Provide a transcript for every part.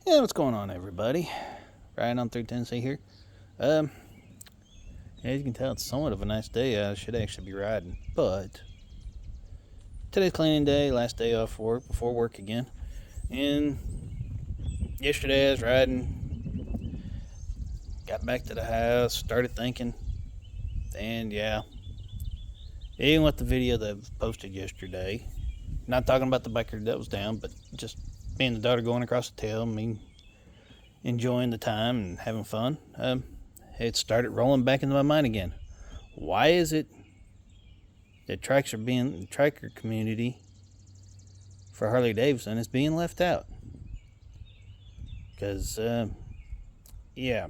Yeah, what's going on, everybody? Riding on through Tennessee here. Um, as you can tell, it's somewhat of a nice day. I should actually be riding, but today's cleaning day, last day off work before work again. And yesterday I was riding, got back to the house, started thinking, and yeah, even with the video that was posted yesterday, not talking about the biker that was down, but just me and the daughter going across the tail, me enjoying the time and having fun. It started rolling back into my mind again. Why is it that trikes are being the triker community for Harley Davidson is being left out? Because yeah,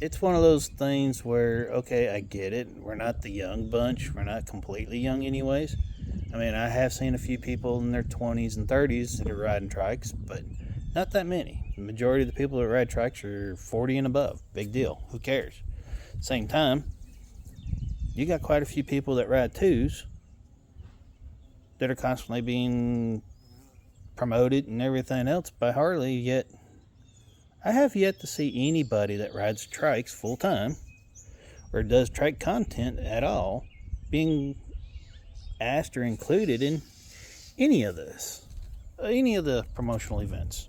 it's one of those things where okay, I get it. We're not the young bunch. We're not completely young, anyways. I mean, I have seen a few people in their 20s and 30s that are riding trikes, but not that many. The majority of the people that ride trikes are 40 and above. Big deal. Who cares? Same time, you got quite a few people that ride twos that are constantly being promoted and everything else by Harley, yet I have yet to see anybody that rides trikes full time or does trike content at all being asked or included in any of this, any of the promotional events.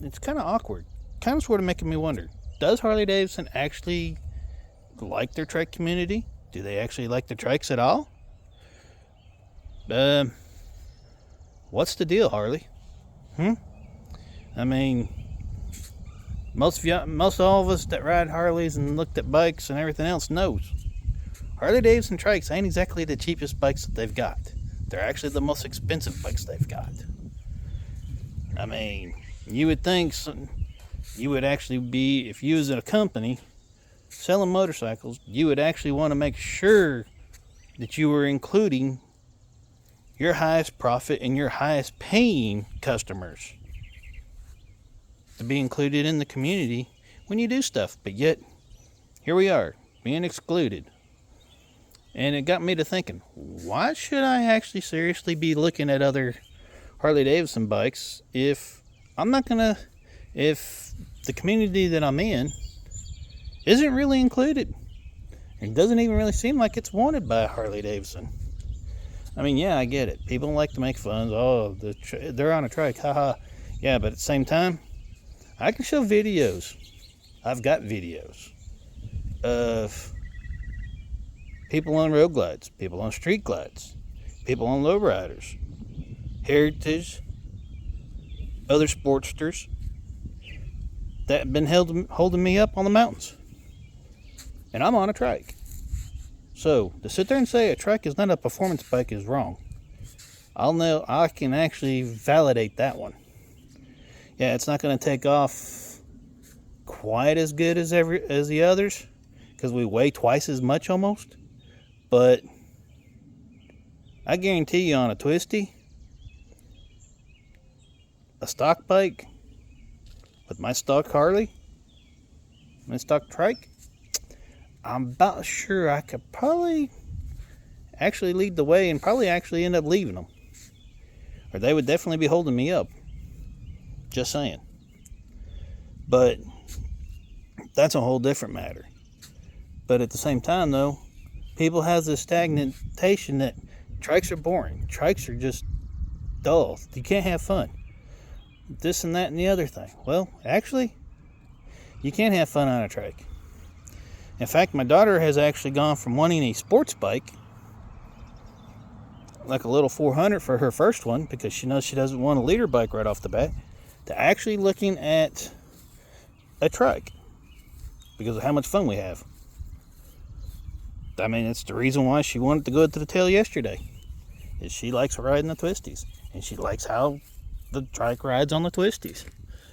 It's kind of awkward. Kind of sort of making me wonder, does Harley Davidson actually like their trike community? Do they actually like the trikes at all? What's the deal, Harley? I mean, most all of us that ride Harleys and looked at bikes and everything else knows Harley Davidson trikes ain't exactly the cheapest bikes that they've got. They're actually the most expensive bikes they've got. I mean, you would think you would actually be, if you was in a company selling motorcycles, you would actually want to make sure that you were including your highest profit and your highest paying customers to be included in the community when you do stuff. But yet, here we are, being excluded. And it got me to thinking, why should I actually seriously be looking at other Harley Davidson bikes if the community that I'm in isn't really included? It doesn't even really seem like it's wanted by Harley Davidson. I mean, yeah, I get it. People like to make fun. Oh, they're on a trike, haha. Yeah, but at the same time, I can show videos. I've got videos of people on road glides, people on street glides, people on lowriders, heritage, other sportsters that have been holding me up on the mountains. And I'm on a trike. So, to sit there and say a trike is not a performance bike is wrong. I can actually validate that one. Yeah, it's not going to take off quite as good as the others because we weigh twice as much almost. But I guarantee you on a twisty, a stock bike with my stock Harley, my stock trike, I'm about sure I could probably actually lead the way and probably actually end up leaving them. Or they would definitely be holding me up. Just saying. But that's a whole different matter. But at the same time, though, people have this stagnation that trikes are boring. Trikes are just dull. You can't have fun. This and that and the other thing. Well, actually, you can have fun on a trike. In fact, my daughter has actually gone from wanting a sports bike, like a little 400 for her first one, because she knows she doesn't want a leader bike right off the bat, to actually looking at a trike because of how much fun we have. I mean, it's the reason why she wanted to go to the tail yesterday. Is she likes riding the twisties, and she likes how the trike rides on the twisties.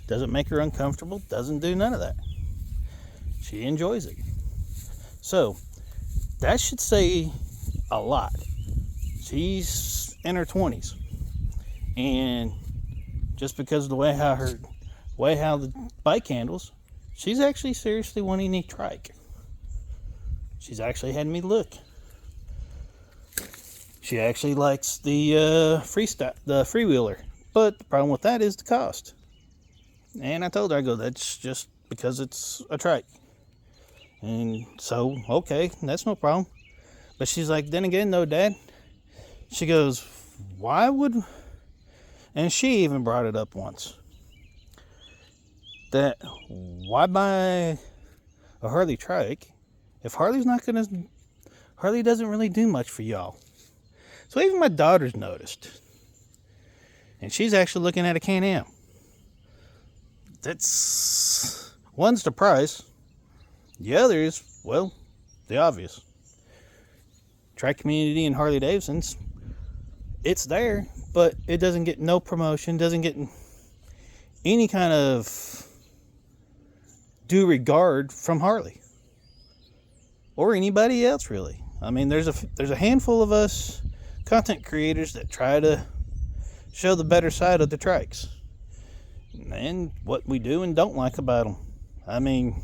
Doesn't make her uncomfortable, doesn't do none of that. She enjoys it. So, that should say a lot. She's in her 20s. And just because of the way how the bike handles, she's actually seriously wanting a trike. She's actually had me look. She actually likes the freewheeler But the problem with that is the cost. And I told her, I go, that's just because it's a trike. And so, okay, that's no problem. But she's like, then again, though, Dad, she goes, why would, and she even brought it up once, that why buy a Harley trike if Harley doesn't really do much for y'all. So even my daughter's noticed. And she's actually looking at a Can-Am. That's, one's the price. The other is, well, the obvious. Trike community and Harley Davidson's, it's there, but it doesn't get no promotion, doesn't get any kind of due regard from Harley or anybody else, really. I mean, there's a handful of us content creators that try to show the better side of the trikes and what we do and don't like about them. I mean,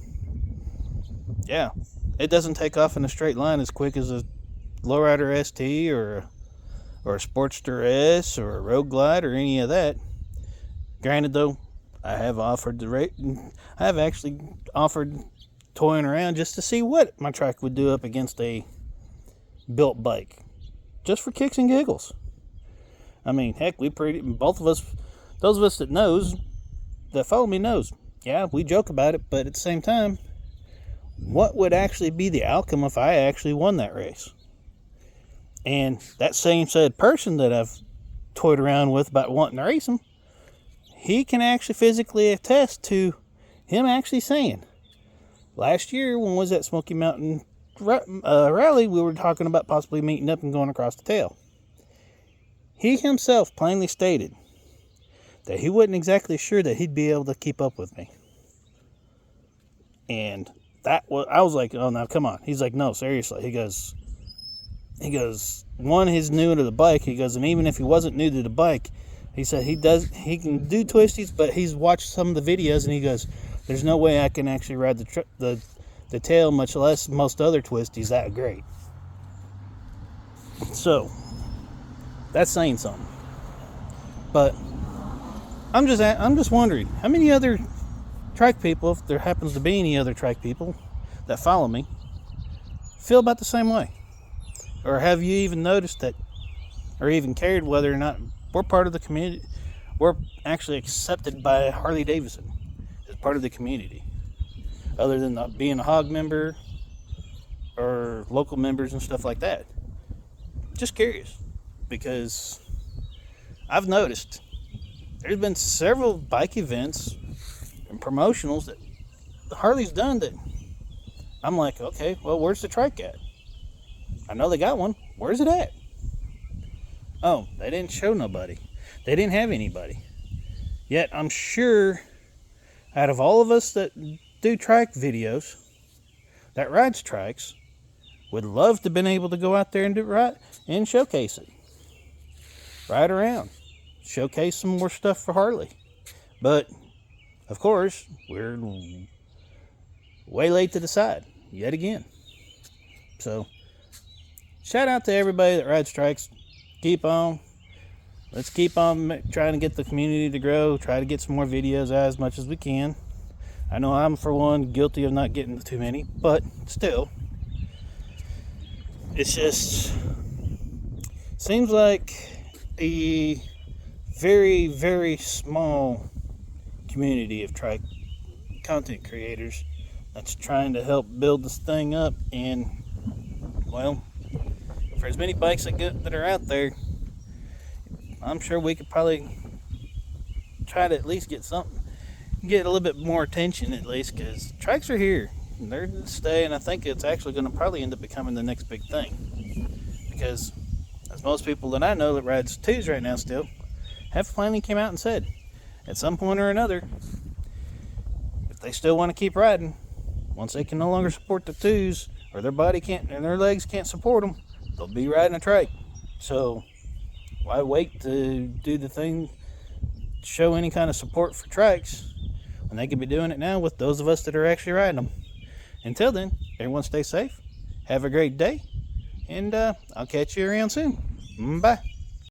yeah, it doesn't take off in a straight line as quick as a Lowrider ST or a Sportster S or a Road Glide or any of that. Granted, though, I have actually offered toying around just to see what my trike would do up against a built bike, just for kicks and giggles. I mean, heck, both of us, those of us that follow me knows, yeah, we joke about it, but at the same time, what would actually be the outcome if I actually won that race? And that same said person that I've toyed around with about wanting to race him, he can actually physically attest to him actually saying, last year, when was that Smoky Mountain rally, we were talking about possibly meeting up and going across the tail. He himself plainly stated that he wasn't exactly sure that he'd be able to keep up with me. And I was like, oh, now come on. He's like, no, seriously. He goes, one, he's new to the bike. He goes, and even if he wasn't new to the bike, he said he can do twisties, but he's watched some of the videos, and he goes, there's no way I can actually ride the tail, much less most other twisties, that great. So, that's saying something. But I'm just wondering, how many other trike people, if there happens to be any other trike people that follow me, feel about the same way? Or have you even noticed that, or even cared whether or not we're part of the community, we're actually accepted by Harley Davidson as part of the community, other than not being a hog member or local members and stuff like that? Just curious, because I've noticed there's been several bike events and promotionals that Harley's done that I'm like, okay, well, where's the trike at? I know they got one. Where's it at? Oh, they didn't show nobody. They didn't have anybody. Yet I'm sure out of all of us that do trike videos, that rides trikes, would love to have been able to go out there and do it right and showcase it. Ride around. Showcase some more stuff for Harley. But, of course, we're way late to decide, yet again. So, shout out to everybody that rides trikes. Keep on. Let's keep on trying to get the community to grow. Try to get some more videos out as much as we can. I know I'm, for one, guilty of not getting too many, but still. It's just seems like a very, very small community of trike content creators that's trying to help build this thing up. And, well, for as many bikes that are out there, I'm sure we could probably try to at least get a little bit more attention, at least, because trikes are here and they're to stay, and I think it's actually going to probably end up becoming the next big thing, because as most people that I know that rides twos right now still have finally came out and said at some point or another, if they still want to keep riding, once they can no longer support the twos, or their body can't and their legs can't support them, they'll be riding a trike. So why wait to do the thing, show any kind of support for trikes, when they could be doing it now with those of us that are actually riding them? Until then, everyone stay safe, have a great day, and I'll catch you around soon. Bye.